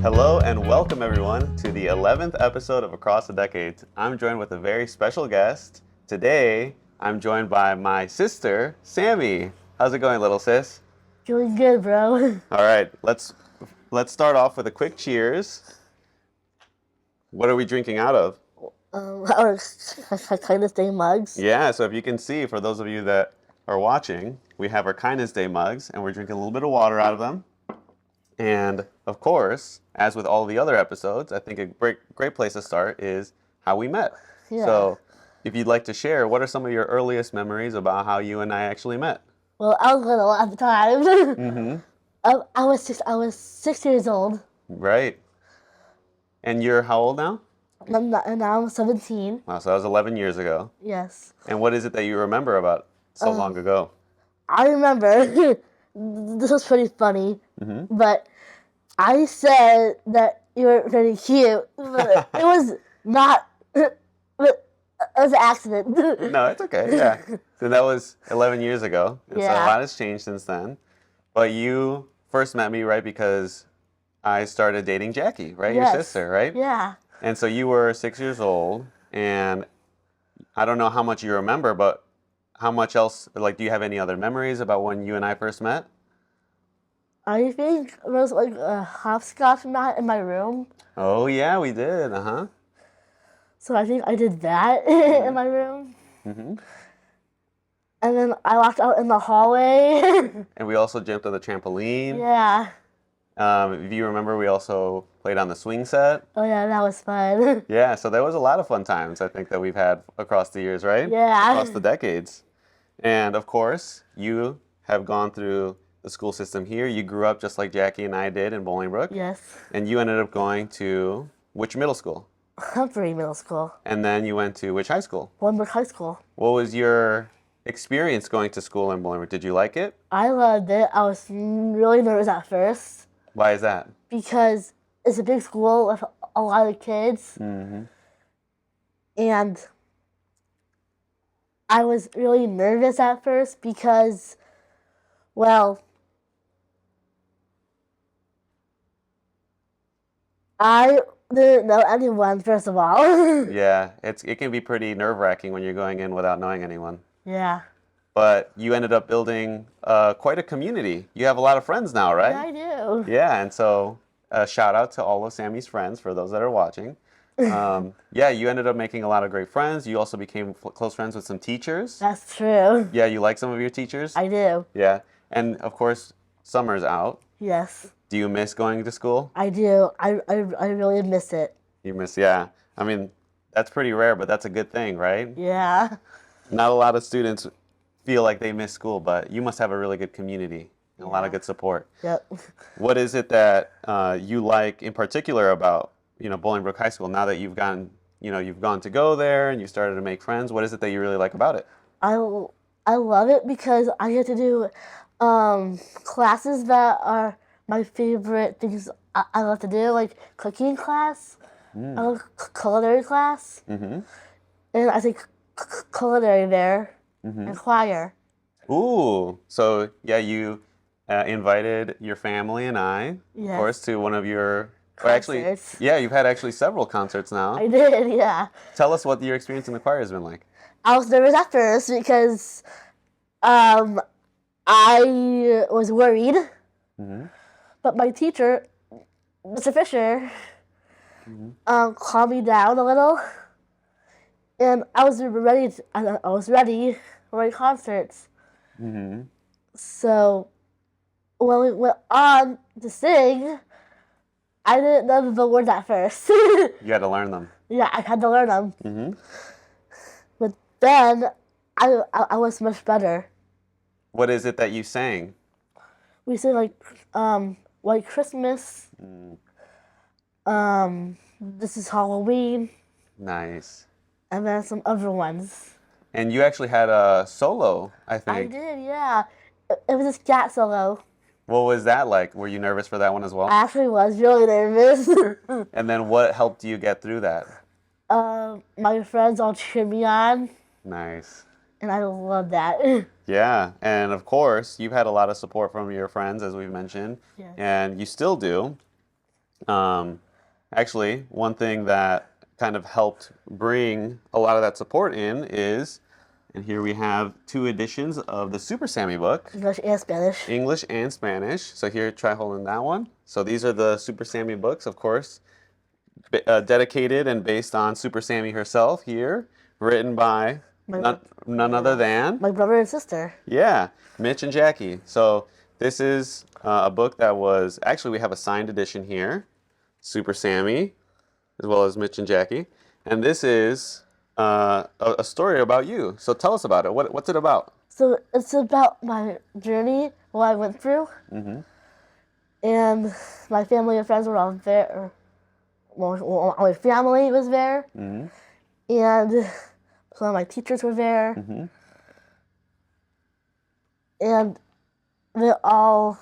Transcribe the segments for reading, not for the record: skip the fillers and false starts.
Hello and welcome everyone to the 11th episode of Across the Decades. I'm joined with a very special guest. Today, I'm joined by my sister, Sammy. How's it going, little sis? Doing good, bro. All right, let's start off with a quick cheers. What are we drinking out of? Our Kindness Day mugs. Yeah, so if you can see, for those of you that are watching, we have our Kindness Day mugs, and we're drinking a little bit of water out of them. And, of course, as with all the other episodes, I think a great place to start is how we met. Yeah. So, if you'd like to share, what are some of your earliest memories about how you and I actually met? Well, I was little at the time. Mm-hmm. I was 6 years old. Right. And you're how old now? And now I'm 17. Wow, so that was 11 years ago. Yes. And what is it that you remember about so long ago? I remember, this was pretty funny, but I said that you were pretty cute, but it was not, it was an accident. No, it's okay, yeah. So that was 11 years ago, and so a Yeah. lot has changed since then. But you first met me, right, because I started dating Jackie, right? Yes. Your sister, right? Yeah. And so you were 6 years old, and I don't know how much you remember, but how much else, like, do you have any other memories about when you and I first met? I think there was like a hopscotch mat in my room. Oh, yeah, we did, uh-huh. So I think I did that in my room. Mm-hmm. And then I walked out in the hallway. And we also jumped on the trampoline. Yeah. If you remember, we also played on the swing set. Oh yeah, that was fun. Yeah, so there was a lot of fun times, I think, that we've had across the years, right? Yeah. Across the decades. And, of course, you have gone through the school system here. You grew up just like Jackie and I did in Bolingbrook. Yes. And you ended up going to which middle school? Humphrey Middle School. And then you went to which high school? Bolingbrook High School. What was your experience going to school in Bolingbrook? Did you like it? I loved it. I was really nervous at first Why is that? because it's a big school with a lot of kids. Mm-hmm. And I was really nervous at first because, well, I didn't know anyone, first of all. Yeah, it can be pretty nerve-wracking when you're going in without knowing anyone. Yeah. But you ended up building quite a community. You have a lot of friends now, right? Yeah, I do. Yeah, and so shout out to all of Sammy's friends for those that are watching. Yeah, you ended up making a lot of great friends. You also became close friends with some teachers. That's true. Yeah, you like some of your teachers? I do. Yeah, and of course, summer's out. Yes. Do you miss going to school? I do. I really miss it. You miss, yeah. I mean, that's pretty rare, but that's a good thing, right? Yeah. Not a lot of students feel like they miss school, but you must have a really good community and a lot of good support. Yep. What is it that you like in particular about, Bolingbrook High School? Now that you've gone to go there and you started to make friends, what is it that you really like about it? I love it because I get to do classes that are my favorite things I love to do, like cooking class. I love culinary class. Mm-hmm. And I think culinary there and choir. Ooh, so yeah, you invited your family and I, of Yes. course, to one of your. Or actually, Concerts. yeah, you've had actually several concerts now. I did, yeah. Tell us what your experience in the choir has been like. I was nervous at first because I was worried. Mm-hmm. But my teacher, Mr. Fisher, calmed me down a little, and I was ready. I was ready for my concerts. Mm-hmm. So when we went on to sing, I didn't know the words at first. You had to learn them. Yeah, I had to learn them. Mm-hmm. But then I was much better. What is it that you sang? We sang like White Christmas. This is Halloween, Nice. and then some other ones. And you actually had a solo, I I think. did, yeah. It was a scat solo. What was that like? Were you nervous for that one as well? I actually was really nervous. And then what helped you get through that? My friends all cheered me on, Nice. and I love that. Yeah, and of course, you've had a lot of support from your friends, as we've mentioned, Yes. and you still do. Actually, one thing that kind of helped bring a lot of that support in is, and here we have 2 editions of the Super Sammy book, English and Spanish. English and Spanish. So here, try holding that one. So these are the Super Sammy books, of course, dedicated and based on Super Sammy herself here, written by none other than, My brother and sister. yeah, Mitch and Jackie. So this is a book that was, actually we have a signed edition here, Super Sammy, as well as Mitch and Jackie. And this is a story about you. So tell us about it. What's it about? So it's about my journey, what I went through. And my family and friends were all there. Well, my family was there. And some of my teachers were there. And they all,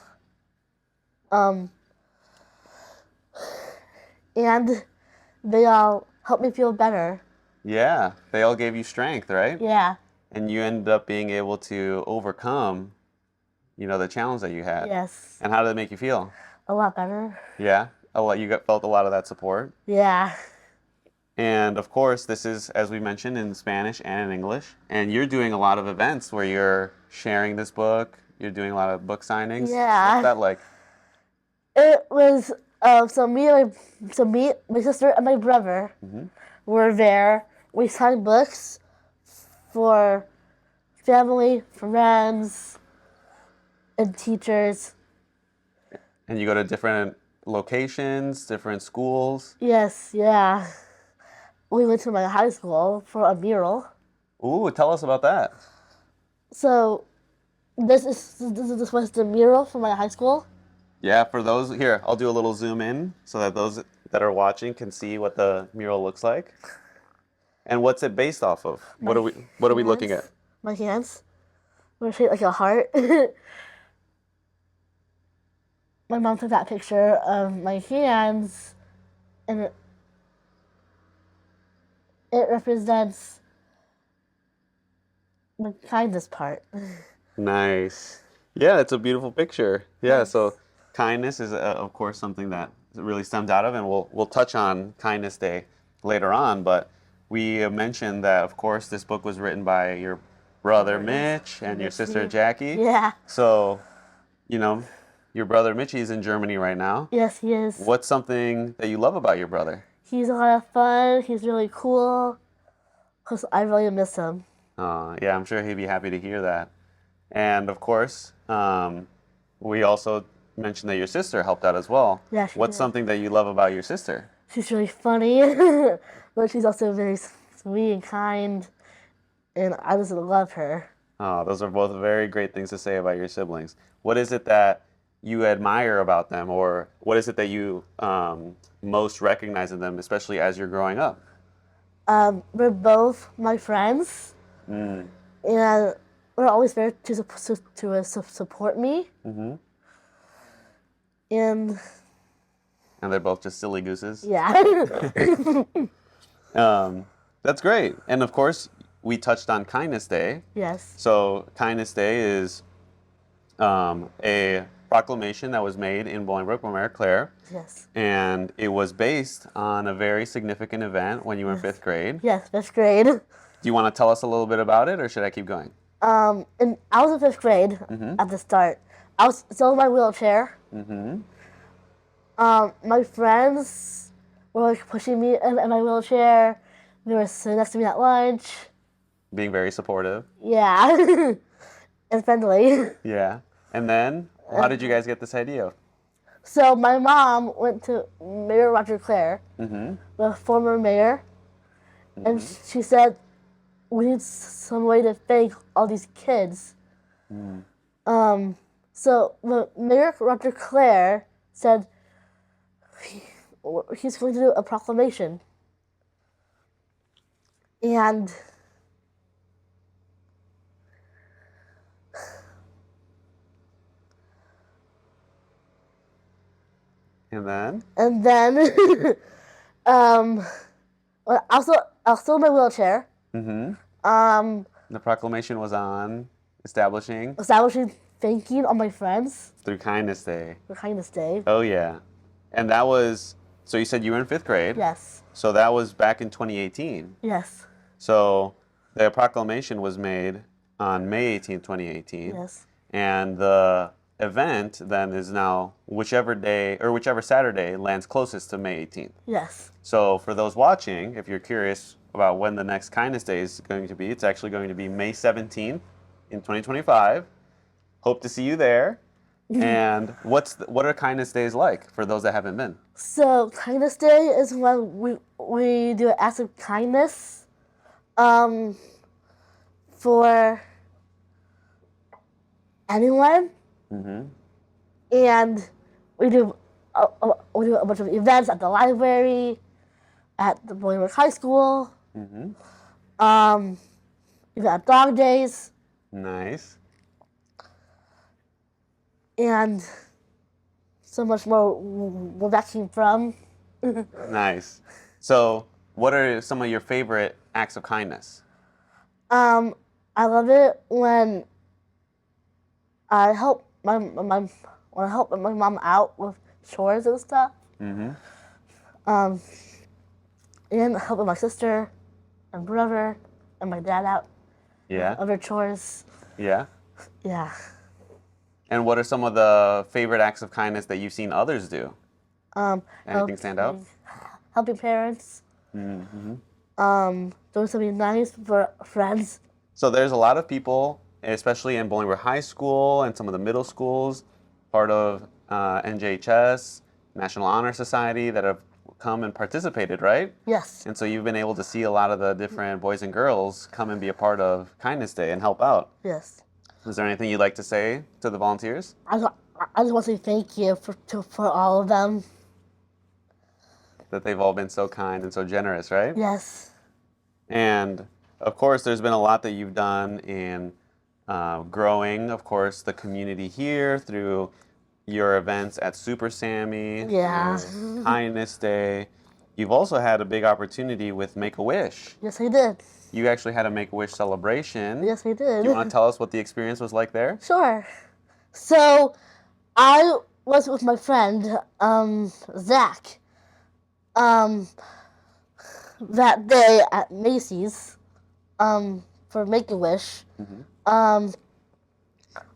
helped me feel better. Yeah, they all gave you strength, right? Yeah. And you ended up being able to overcome, the challenge that you had. Yes. And how did it make you feel? A lot better. Yeah, felt a lot of that support. Yeah. And of course, this is, as we mentioned, in Spanish and in English. And you're doing a lot of events where you're sharing this book. You're doing a lot of book signings. Yeah. What's that like? It was me, my sister, and my brother were there. We signed books for family, friends, and teachers. And you go to different locations, different schools. Yes, yeah. We went to my high school for a mural. Ooh, tell us about that. So this was the mural for my high school. Yeah, for those here, I'll do a little zoom in so that those that are watching can see what the mural looks like. And what's it based off of? What are we looking at? My hands were shaped like a heart. My mom took that picture of my hands, and it represents the kindness part. Nice. Yeah, it's a beautiful picture. Yeah, so kindness is, of course, something that really stems out of, and we'll touch on Kindness Day later on. But we mentioned that, of course, this book was written by your brother Mitch and your sister Jackie. Yeah. So, your brother Mitchie is in Germany right now. Yes, he is. What's something that you love about your brother? He's a lot of fun. He's really cool. 'Cause I really miss him. Yeah, I'm sure he'd be happy to hear that. And of course, we also mentioned that your sister helped out as well. Yeah, she What's did. something that you love about your sister? She's really funny, but she's also very sweet and kind, and I just love her. Those are both very great things to say about your siblings. What is it that you admire about them, or what is it that you most recognize in them, especially as you're growing up? We're both my friends, and we're always there to support me. And they're both just silly gooses. yeah. That's great. And of course, we touched on Kindness Day. Yes. So Kindness Day is a proclamation that was made in Bolingbrook by Mayor Claire. Yes. And it was based on a very significant event when you were in 5th grade. Yes, 5th grade. Do you want to tell us a little bit about it, or should I keep going? And I was in 5th grade at the start. I was still in my wheelchair. My friends were like pushing me in my wheelchair. They were sitting next to me at lunch. Being very supportive. Yeah. And friendly. Yeah. And then, how did you guys get this idea? So my mom went to Mayor Roger Clare, the former mayor, and she said, we need some way to thank all these kids. So Mayor Roger Clare said he's going to do a proclamation. And then? I was still in my wheelchair. The proclamation was on Establishing thanking all my friends through Kindness Day. for Kindness Day. Oh, yeah. And that was, so you said you were in 5th grade. Yes. So that was back in 2018. Yes. So the proclamation was made on May 18th, 2018. Yes. And the event then is now whichever day or whichever Saturday lands closest to May 18th. Yes. So for those watching, if you're curious about when the next Kindness Day is going to be, it's actually going to be May 17th in 2025. Hope to see you there. And what are Kindness Days like for those that haven't been? So Kindness Day is when we do an act of kindness, for anyone, and we do a bunch of events at the library, at the Bolingbrook High School, even at dog days, Nice. and so much more where that came from. Nice. So what are some of your favorite acts of kindness? I love it when I help my mom out with chores and stuff. And helping my sister and brother and my dad out. Yeah. Other chores. Yeah. Yeah. And what are some of the favorite acts of kindness that you've seen others do? Anything stand out? Helping parents. Doing something nice for friends. So there's a lot of people, especially in Bolingbrook High School and some of the middle schools, part of NJHS, National Honor Society, that have come and participated, right? Yes. And so you've been able to see a lot of the different boys and girls come and be a part of Kindness Day and help out. Yes. Is there anything you'd like to say to the volunteers? I just want to say thank you for all of them. That they've all been so kind and so generous, right? Yes. And of course, there's been a lot that you've done in growing, of course, the community here through your events at Super Sammy, Yeah. your Kindness Day. You've also had a big opportunity with Make-A-Wish. Yes, I did. You actually had a Make-A-Wish celebration. Yes, I did. Do you want to tell us what the experience was like there? Sure. So, I was with my friend, Zach, that day at Macy's, for Make-A-Wish.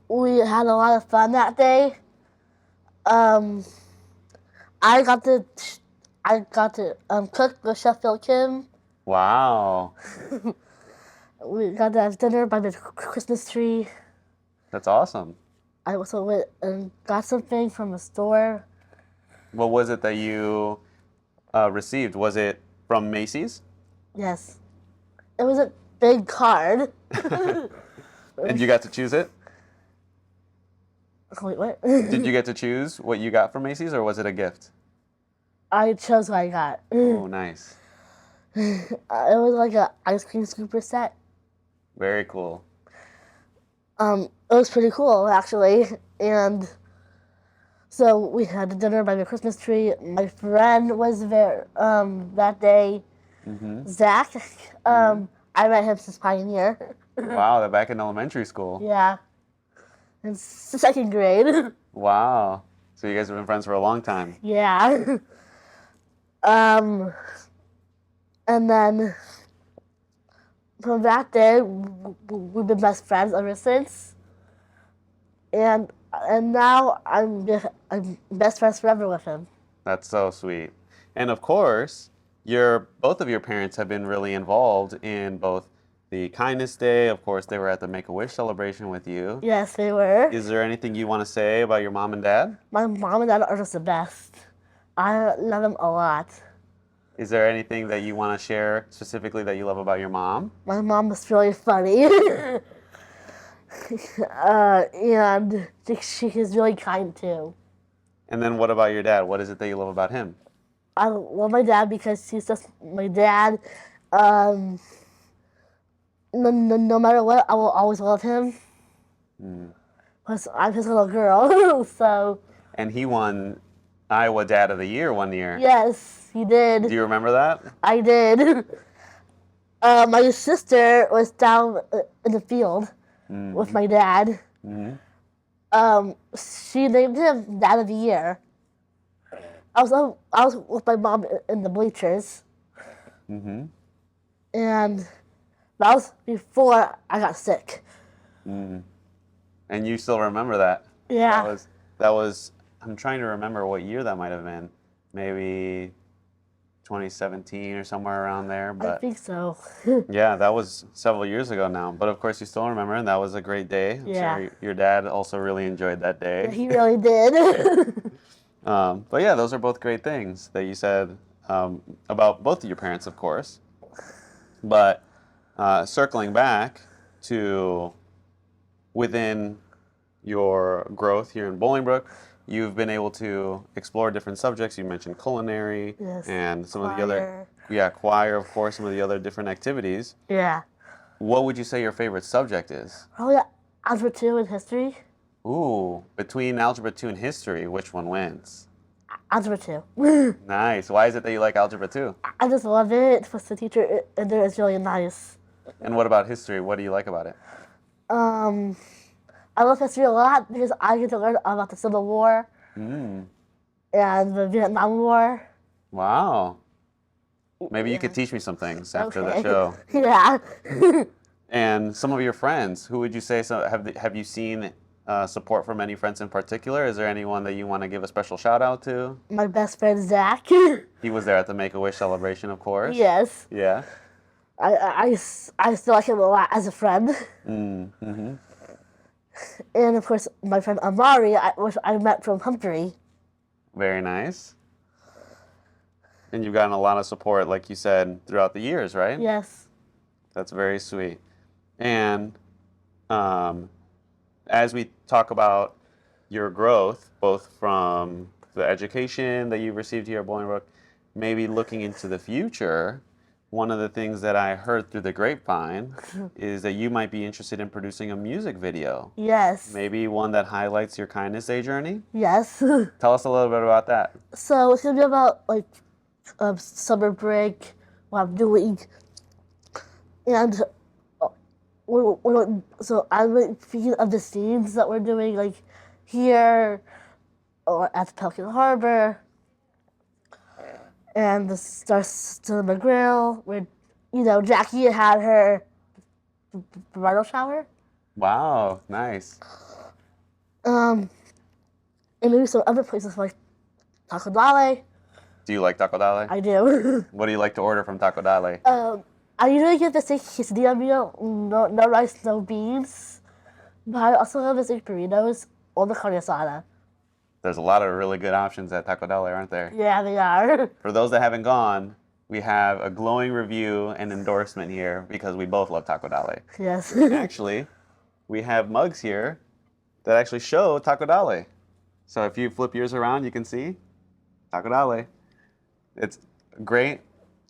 We had a lot of fun that day. I got to cook with Chef Phil Kim. Wow. We got to have dinner by the Christmas tree. That's awesome. I also went and got something from a store. What was it that you received? Was it from Macy's? Yes. It was a big card. And you got to choose it? Wait, what? Did you get to choose what you got from Macy's, or was it a gift? I chose what I got. Oh, nice. It was like an ice cream scooper set. Very cool. It was pretty cool, actually. And so we had dinner by the Christmas tree. My friend was there that day. Zach. I met him since Pioneer. Wow, they're back in elementary school. Yeah. In 2nd grade. Wow. So you guys have been friends for a long time. Yeah. And then from that day, we've been best friends ever since. And now I'm best friends forever with him. That's so sweet. And of course, both of your parents have been really involved in both the Kindness Day. Of course, they were at the Make-A-Wish celebration with you. Yes, they were. Is there anything you want to say about your mom and dad? My mom and dad are just the best. I love them a lot. Is there anything that you want to share specifically that you love about your mom? My mom is really funny. And she is really kind too. And then what about your dad? What is it that you love about him? I love my dad because he's just my dad. No matter what, I will always love him. Because I'm his little girl. So. And he won Iowa Dad of the Year one year. Yes, he did. Do you remember that? I did. My sister was down in the field with my dad. She named him Dad of the Year. I was with my mom in the bleachers, Mm-hmm. and that was before I got sick. Mm. And you still remember that? Yeah. That was. I'm trying to remember what year that might have been. Maybe 2017 or somewhere around there. I But think so. yeah, that was several years ago now. But of course, you still remember, and that was a great day. I'm Yeah. sure your dad also really enjoyed that day. Yeah, he really did. But yeah, those are both great things that you said about both of your parents, of course. But circling back to within your growth here in Bolingbrook, you've been able to explore different subjects. You mentioned culinary Yes. and some of the Choir. other, choir, of course, some of the other different activities. Yeah. What would you say your favorite subject is? Probably Algebra 2 in history. Ooh, between Algebra 2 and history, which one wins? Algebra 2. Nice. Why is it that you like Algebra 2? I just love it because the teacher in there is really nice. And what about history? What do you like about it? I love history a lot because I get to learn about the Civil War and the Vietnam War. Wow. Maybe you could teach me some things after the Okay. show. Yeah. And some of your friends, who would you say, so have you seen support from any friends in particular? Is there anyone that you want to give a special shout out to? My best friend Zach. He was there at the Make-A-Wish celebration, of course. Yes. Yeah. I still like him a lot as a friend. Mm-hmm. And of course, my friend Amari, which I met from Hungary. Very nice. And you've gotten a lot of support, like you said, throughout the years, right? Yes. That's very sweet. And as we talk about your growth, both from the education that you've received here at Bolingbrook, maybe looking into the future, one of the things that I heard through the grapevine is that you might be interested in producing a music video. Yes. Maybe one that highlights your Kindness Day journey? Yes. Tell us a little bit about that. So it's gonna be about like summer break, what I'm doing, and so I'm thinking of the scenes that we're doing, like here or at the Pelican Harbor, and the Star Cinema Grill, where Jackie had her bridal shower. Wow, nice. And maybe some other places like Taco Dale. Do you like Taco Dale? I do. What do you like to order from Taco Dale? I usually get the steak quesadilla meal, no rice, no beans. But I also have the steak burritos or the carne asada. There's a lot of really good options at Taco Dale, aren't there? Yeah, they are. For those that haven't gone, we have a glowing review and endorsement here because we both love Taco Dale. Yes. Actually, we have mugs here that actually show Taco Dale. So if you flip yours around, you can see Taco Dale. It's a great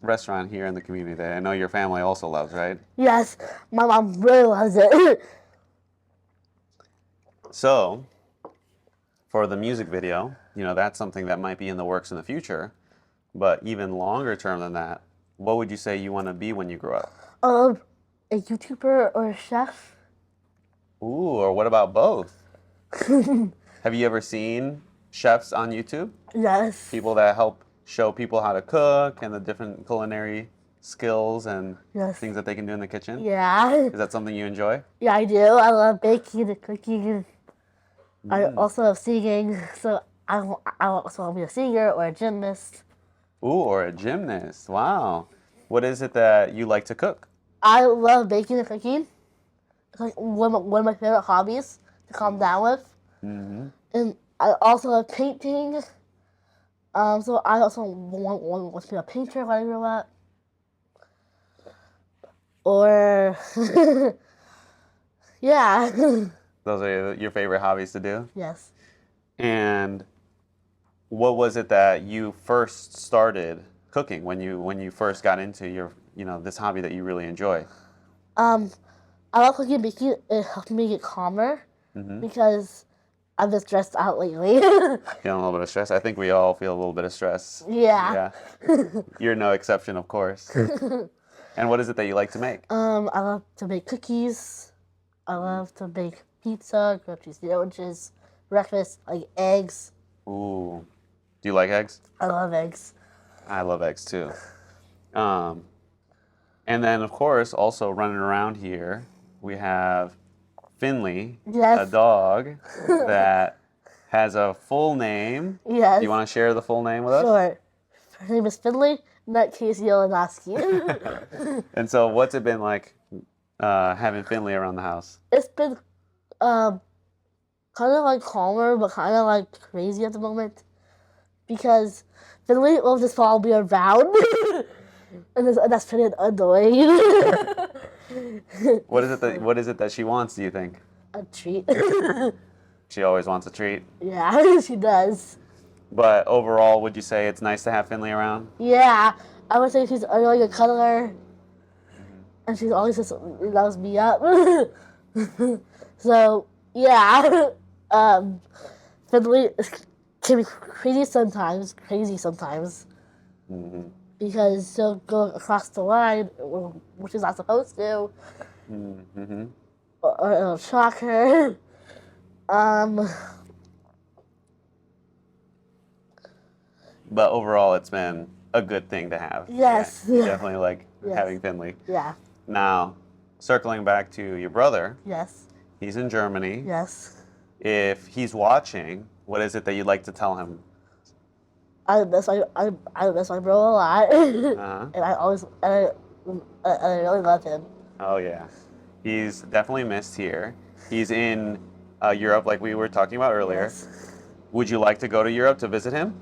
restaurant here in the community that I know your family also loves, right? Yes, my mom really loves it. So, for the music video, that's something that might be in the works in the future. But even longer term than that, what would you say you want to be when you grow up? A YouTuber or a chef. Ooh, or what about both? Have you ever seen chefs on YouTube? Yes. People that help show people how to cook and the different culinary skills and Yes. things that they can do in the kitchen? Yeah. Is that something you enjoy? Yeah, I do. I love baking and cooking. I also love singing, so I also want to be a singer or a gymnast. Ooh, or a gymnast. Wow. What is it that you like to cook? I love baking and cooking. It's like one of my favorite hobbies to calm down with. Mm-hmm. And I also love painting. So I also want to be a painter when I grow up. Or, yeah. Those are your favorite hobbies to do? Yes. And what was it that you first started cooking when you first got into your this hobby that you really enjoy? I love cooking and baking. It helped me get calmer because I've been stressed out lately. Feeling a little bit of stress. I think we all feel a little bit of stress. Yeah. Yeah. You're no exception, of course. And what is it that you like to make? I love to make cookies. I love to make pizza, grilled cheese sandwiches, breakfast, like eggs. Ooh. Do you like eggs? I love eggs. I love eggs too. And then, of course, also running around here, we have Finley, Yes. a dog that has a full name. Yes. Do you want to share the full name with us? Sure. Her name is Finley, not Casey Olanoski. And so, what's it been like having Finley around the house? It's been kind of like calmer, but kind of like crazy at the moment. Because Finley will just follow me around. And that's pretty annoying. What is it that she wants, do you think? A treat. She always wants a treat. Yeah, she does. But overall, would you say it's nice to have Finley around? Yeah, I would say she's a really good cuddler. And she always just loves me up. So, yeah. Finley can be crazy sometimes. Mm-hmm. Because she'll go across the line, which she's not supposed to. Mm-hmm. Or it'll shock her. But overall, it's been a good thing to have. Yes. Yeah, definitely like Yes. having Finley. Yeah. Now, circling back to your brother, Yes. he's in Germany. Yes. If he's watching, what is it that you'd like to tell him? I miss my bro a lot. Uh-huh. And I really love him. Oh, yeah. He's definitely missed here. He's in Europe, like we were talking about earlier. Yes. Would you like to go to Europe to visit him?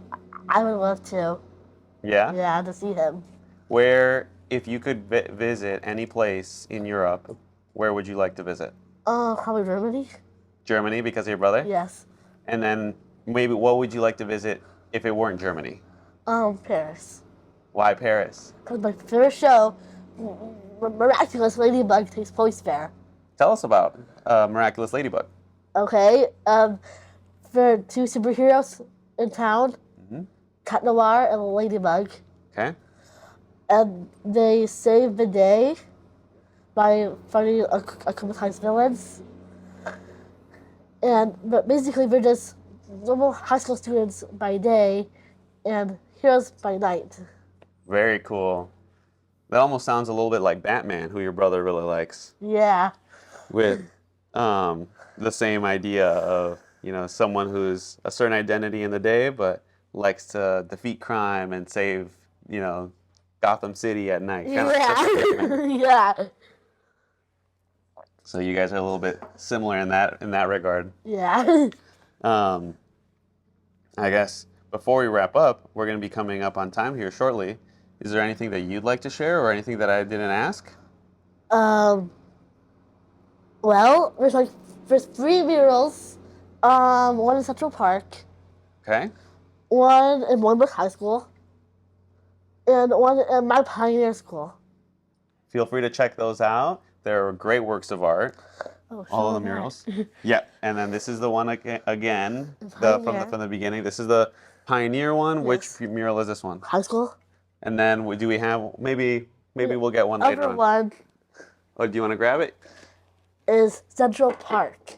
I would love to. Yeah? Yeah, to see him. Where, if you could visit any place in Europe, where would you like to visit? Probably Germany. Germany, because of your brother? Yes. And then maybe what would you like to visit if it weren't Germany? Paris. Why Paris? Because my favorite show, Miraculous Ladybug, takes place there. Tell us about Miraculous Ladybug. Okay. There are two superheroes in town, Cat Noir and Ladybug. Okay. And they save the day by fighting acclimatized villains. But basically, they're just normal high school students by day and heroes by night. Very cool. That almost sounds a little bit like Batman, who your brother really likes. Yeah. With the same idea of, someone who's a certain identity in the day, but likes to defeat crime and save, Gotham City at night. Kind of like Yeah. Yeah. So you guys are a little bit similar in that regard. Yeah. I guess before we wrap up, we're going to be coming up on time here shortly. Is there anything that you'd like to share or anything that I didn't ask? Well, there's 3 murals. One in Central Park, Okay. one in Bolingbrook High School, and one in my Pioneer School. Feel free to check those out. They're great works of art. Oh, All of the sure. murals. Yep. And then this is the one again Pioneer. from the beginning. This is the Pioneer one. Yes. Which mural is this one? High school. And then do we have maybe we'll get one later Other on. one Oh, do you want to grab it? is Central Park.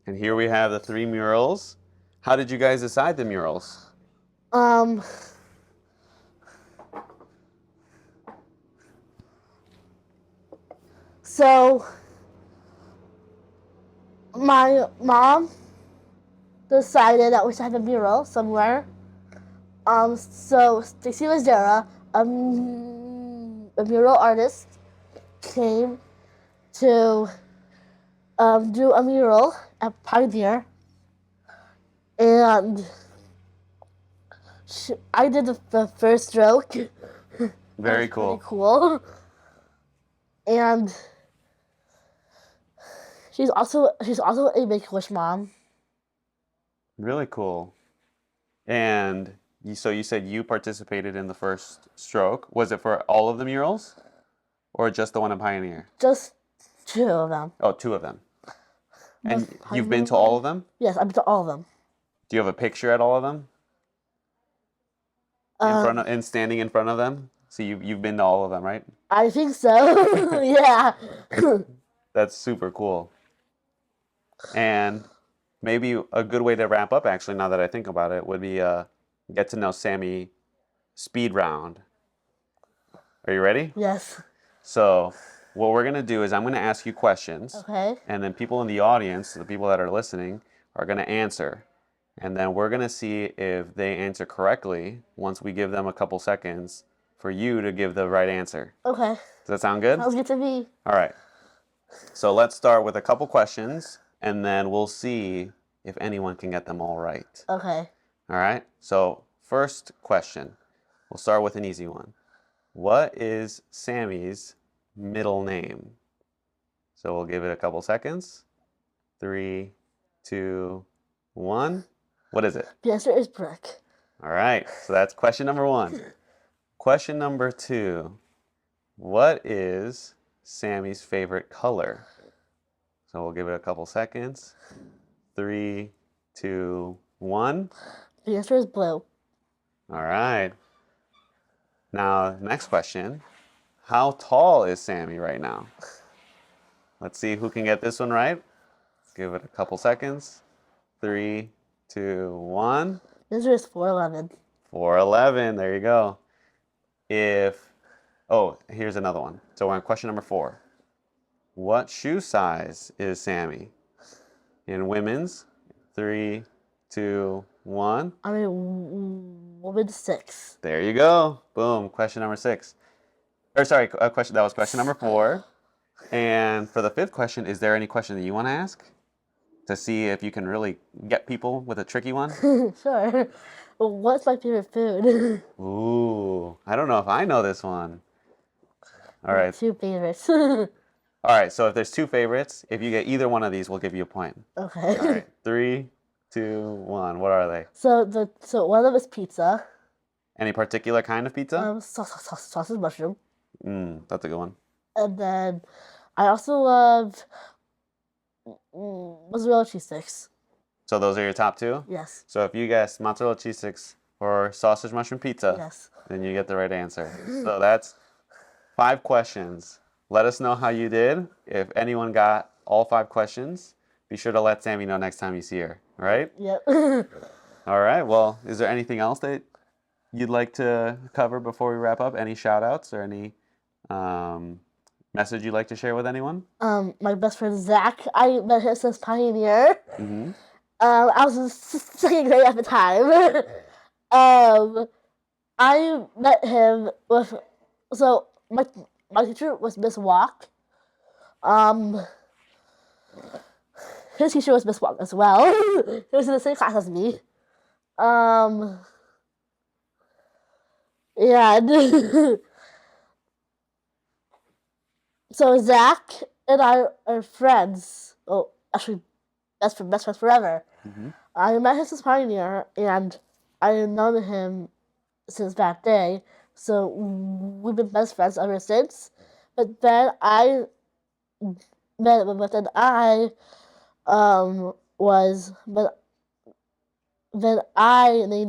And here we have the 3 murals. How did you guys decide the murals? So my mom decided that we should have a mural somewhere. So Stacy Lazera, a mural artist, came to do a mural at Pioneer, and I did the first stroke. Very That was cool. pretty cool. And she's also a Make-A-Wish mom. Really cool. And so you said you participated in the first stroke. Was it for all of the murals? Or just the one in Pioneer? Just 2 of them. Oh, 2 of them. And The you've been to Pioneer all of them? Yes, I've been to all of them. Do you have a picture at all of them? And standing in front of them? So you've been to all of them, right? I think so. Yeah. That's super cool. And maybe a good way to wrap up, actually, now that I think about it, would be get to know Sammy speed round. Are you ready? Yes. So what we're going to do is I'm going to ask you questions. Okay. And then people in the audience, the people that are listening, are going to answer. And then we're going to see if they answer correctly once we give them a couple seconds for you to give the right answer. Okay. Does that sound good? Sounds good to me. All right. So let's start with a couple questions, and then we'll see if anyone can get them all right. Okay. All right. So first question. We'll start with an easy one. What is Sammy's middle name? So we'll give it a couple seconds. 3, 2, 1. What is it? The answer is Brooke. All right. So that's question number 1. Question number 2. What is Sammy's favorite color? So we'll give it a couple seconds. 3, 2, 1. The answer is blue. All right. Now, next question. How tall is Sammy right now? Let's see who can get this one right. Let's give it a couple seconds. 3, 2, 1. The answer is 4'11". 4'11". There you go. Here's another one. So we're on question number 4. What shoe size is Sammy? In women's. 3, 2, 1. I'm a woman 6. There you go. Boom. Question number 6. That was question number 4. And for the 5th question, is there any question that you want to ask to see if you can really get people with a tricky one? Sure. Well, what's my favorite food? Ooh, I don't know if I know this one. All right. 2 favorites. All right. So if there's 2 favorites, if you get either one of these, we'll give you a point. Okay. All right. 3, 2, 1. What are they? So one of them is pizza. Any particular kind of pizza? Sausage mushroom. That's a good one. And then I also love mozzarella cheese sticks. So those are your top 2? Yes. So if you guess mozzarella cheese sticks or sausage mushroom pizza, Yes. then you get the right answer. So that's 5 questions. Let us know how you did. If anyone got all 5 questions, be sure to let Sammy know next time you see her. All right? Yep. All right. Well, is there anything else that you'd like to cover before we wrap up? Any shout outs or any message you'd like to share with anyone? My best friend Zach, I met him since Pioneer. Mm-hmm. I was in 2nd grade at the time. I met him with, so my teacher was Miss Walk. His teacher was Miss Walk as well. He was in the same class as me. Yeah. So Zach and I are friends. Oh, actually, best friends forever. Mm-hmm. I met him since Pioneer, and I've known him since that day. So we've been best friends ever since. But then I named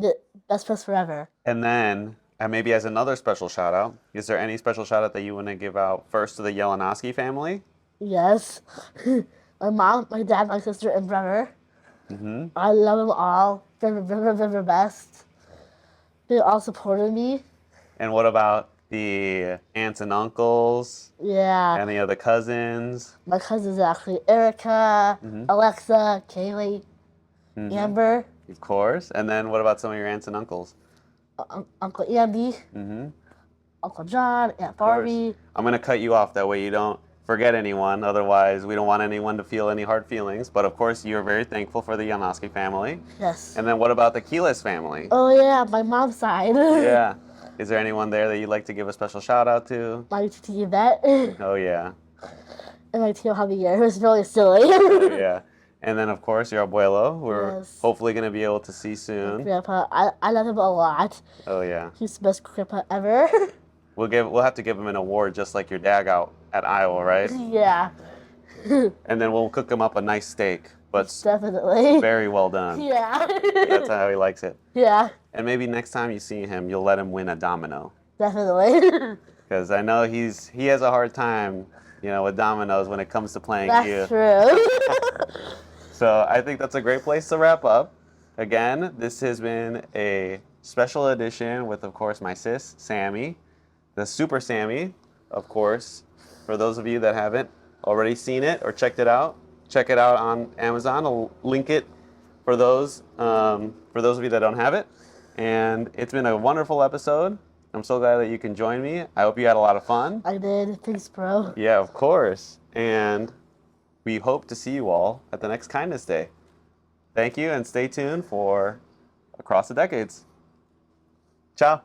it Best Friends Forever. And then, maybe as another special shout out, is there any special shout out that you want to give out first to the Jelenoski family? Yes. My mom, my dad, my sister, and brother. Mm-hmm. I love them all. They're best. They all supported me. And what about the aunts and uncles? Yeah. Any other cousins? My cousins actually Erica, Alexa, Kaylee, Amber. Of course. And then what about some of your aunts and uncles? Uncle Andy, Uncle John, Aunt Barbie. I'm going to cut you off. That way you don't forget anyone. Otherwise, we don't want anyone to feel any hard feelings. But of course, you're very thankful for the Jelenoski family. Yes. And then what about the Keelis family? Oh, yeah, my mom's side. Yeah. Is there anyone there that you'd like to give a special shout out to? My Titi Yvette. Oh, yeah. And my Tio Javier, who's really silly. Oh, yeah. And then, of course, your abuelo, who we're Yes. hopefully going to be able to see soon. Grandpa, I love him a lot. Oh, yeah. He's the best grandpa ever. We'll have to give him an award just like your dad got at Iowa, right? Yeah. And then we'll cook him up a nice steak, but Definitely. very well done. Yeah. That's how he likes it. Yeah, And maybe next time you see him, you'll let him win a domino. definitely. Because I know he has a hard time, with dominoes when it comes to playing you. That's true. So I think that's a great place to wrap up. Again, this has been a special edition with, of course, my sis, Sammy, the Super Sammy, of course. For those of you that haven't already seen it or check it out on Amazon. I'll link it for those of you that don't have it. And it's been a wonderful episode. I'm so glad that you can join me. I hope you had a lot of fun. I did. Thanks, bro. Yeah, of course. And we hope to see you all at the next Kindness Day. Thank you, and stay tuned for Across the Decades. Ciao.